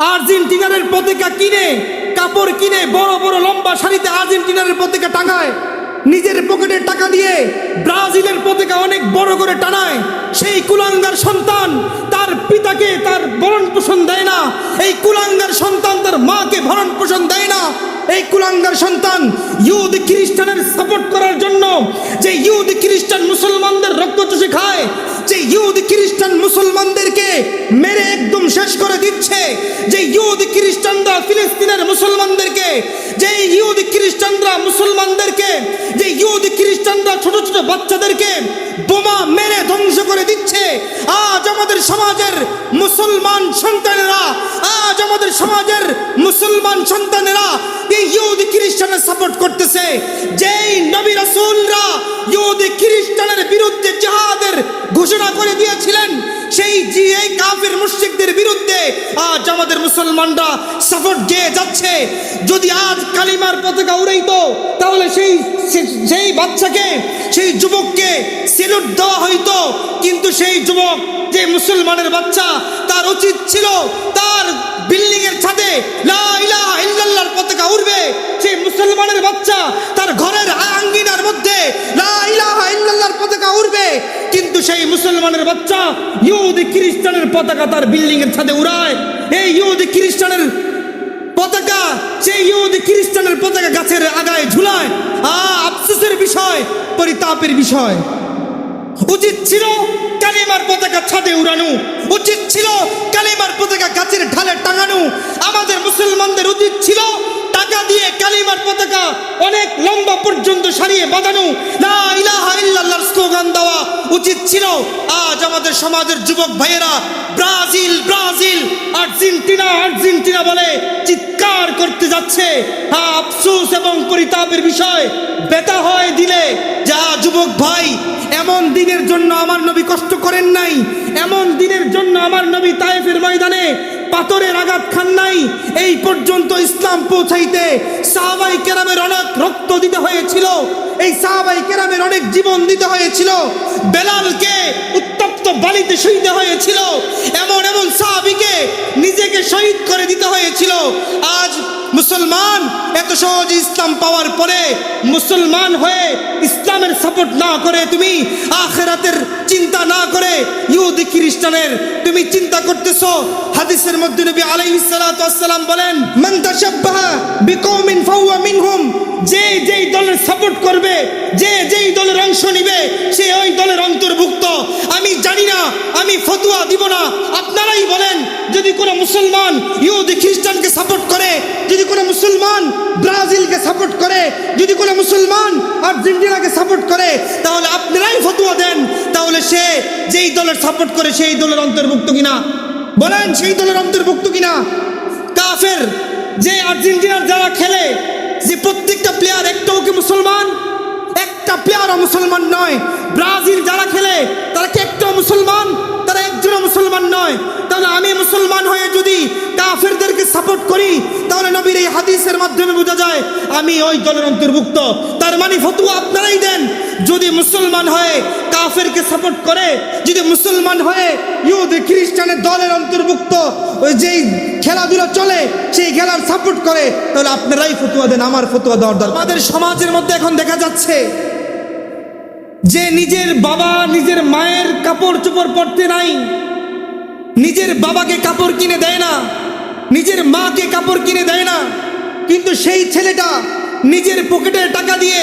আর্জেন্টিনার পতাকা কিনে, কাপড় কিনে বড় বড় লম্বা শাড়িতে আর্জেন্টিনার পতাকা টাঙায়, নিজের পকেটের টাকা দিয়ে ব্রাজিলের পতাকা অনেক বড় করে টানায়। সেই কুলাঙ্গার সন্তান তার পিতাকে তার ভরণ পোষণ দেয় না, এই কুলাঙ্গার সন্তান তার মাকে ভরণ পোষণ দেয় না। এই কুলাঙ্গার সন্তান ইহুদি খ্রিস্টানের সাপোর্ট করার জন্য, যে ইহুদি খ্রিস্টান মুসলমানদের রক্ত চুষে খায়, যে ইহুদি খ্রিস্টান মুসলমানদেরকে মেরে একদম শেষ করে দিচ্ছে, যে ইহুদি খ্রিস্টানরা ফিলিস্তিনের মুসলমানদেরকে, যে ইহুদি খ্রিস্টানরা মুসলমানদেরকে, যে ইহুদি খ্রিস্টানরা ছোট ছোট বাচ্চাদেরকে বোমা মেরে ধ্বংস করে দিচ্ছে, আজ আমাদের সমাজের মুসলমান সন্তানেরা, আজ আমাদের সমাজের মুসলমান সন্তানেরা এই ইহুদি খ্রিস্টানের সাপোর্ট করতেছে। যেই নবী রাসূলরা ইহুদি খ্রিস্টানের বিরুদ্ধে জিহাদের ঘোষণা করে দিয়েছিলেন, সেই এই কাফের মুশরিকদের বিরুদ্ধে আজ আমাদের মুসলমানরা সাপোর্ট দিয়ে যাচ্ছে। যদি আজ কালিমার পতাকা উড়াইতো, তাহলে সেই বাচ্চাকে, সেই যুবককে সেলুট দেওয়া হইতো। কিন্তু সেই যুবক, যে মুসলমানের বাচ্চা, তার উচিত ছিল তার বিল্ডিং এর ছাদে লা ইলাহা ইল্লাল্লাহর পতাকা উড়বে। সেই মুসলমানের বাচ্চা তার ঘরের আঙ্গিনার মধ্যে লা ইলাহা ইল্লাল্লাহর পতাকা উড়বে। কিন্তু সেই মুসলমানের বাচ্চা ইহুদি খ্রিস্টানের পতাকা তার বিল্ডিং এর ছাদে উড়ায়। এই ইহুদি খ্রিস্টানের পতাকা, সেই ইহুদি খ্রিস্টানের পতাকা গাছের আগায় ঝুলায়। আফসোসের বিষয়, পরিতাপের বিষয়। উচিত ছিল কালিমার পতাকা ছাদে উড়ানো, উচিত ছিল কালিমার পতাকা গাছের ঢালে টাঙানো। আমাদের মুসলমানদের উচিত ছিল টাকা দিয়ে কালিমার পতাকা অনেক লম্বা পর্যন্ত সারিয়ে বাঁধানো, লা ইলাহা ইল্লাল্লাহর স্লোগান দেওয়া উচিত ছিল। আজ আমাদের সমাজের যুবক ভাইয়েরা ব্রাজিল ব্রাজিল, আর্জেন্টিনা আর্জেন্টিনা বলে চিৎকার করতে যাচ্ছে। আফসোস এবং পরিতাপের বিষয়, ব্যথা হয় দিলে। যা যুবক ভাই, এমন দিনের জন্য আমার নবী কষ্ট করেন নাই, এমন দিনের জন্য আমার নবী তায়েফের ময়দানে পাথরের আঘাত খান নাই। এই পর্যন্ত ইসলাম পৌঁছাইতে সাহাবায়ে কেরামের অনেক রক্ত দিতে হয়েছিল, এই সাহাবায়ে কেরামের অনেক জীবন দিতে হয়েছিল। বেলালকে উত্তপ্ত বালিতে শহীদ হয়েছিল, এমন এমন সাহাবীকে নিজেকে শহীদ করে দিতে হয়েছিল। আজ মুসলমান এত সহজে ইসলাম পাওয়ার পরে মুসলমান হয়ে ইসলামের সাপোর্ট না করে, তুমি আখিরাতের চিন্তা না করে ইহুদি খ্রিস্টানের তুমি চিন্তা করতেছো। হাদিসের মধ্যে নবী আলাইহিস সালাতু ওয়াস সালাম বলেন, মান তাশাব্বাহা বিকওমিন ফাহুয়া মিনহুম, যে যেই দলের সাপোর্ট করবে, যে যেই দলের অংশ নিবে, সে ওই দলের অন্তর্ভুক্ত। আমি জানি না, আমি ফতোয়া দিব না, আপনারাই বলেন। যদি কোনো মুসলমান ইহুদি খ্রিস্টানকে সাপোর্ট করে, যদি কোনো মুসলমান ব্রাজিলকে সাপোর্ট করে, যদি কোনো মুসলমান আর্জেন্টিনাকে সাপোর্ট করে, তাহলে আপনারাই ফতোয়া দেন, তাহলে সে যেই দলের সাপোর্ট করে সেই দলের অন্তর্ভুক্ত কিনা বলেন, সেই দলের অন্তর্ভুক্ত কিনা? কাফের যে আর্জেন্টিনার যারা খেলে, যে প্রত্যেকটা প্লেয়ার একটাও কি মুসলমান? একটা প্লেয়ারও মুসলমান নয়। ব্রাজিল যারা খেলে তারা কি একটাও মুসলমান? তারা একজনও মুসলমান নয়। তাহলে আমি মুসলমান হয়ে যদি কাফেরদেরকে সাপোর্ট করি, তাহলে নবীর এই হাদিসের মাধ্যমে বোঝা যায় আমি ওই দলের অন্তর্ভুক্ত। তার মানে ফতোয়া আপনারাই দেন। যদি মুসলমান হয়ে কাফেরকে সাপোর্ট করে, যদি মুসলমান হয়ে ইহুদি খ্রিস্টানের দলের অন্তর্ভুক্ত, ওই যেই খেলাধুলা চলে সেই খেলার সাপোর্ট করে, তাহলে আপনারাই ফতোয়া দেন, আমার ফতোয়া দেওয়ার দরকার। আমাদের সমাজের মধ্যে এখন দেখা যাচ্ছে যে নিজের বাবা নিজের মায়ের কাপড় চোপড় পরতে নাই, নিজের বাবাকে কাপড় কিনে দেয় না, নিজের মাকে কাপড় কিনে দেয় না, কিন্তু সেই ছেলেটা নিজের পকেটের টাকা দিয়ে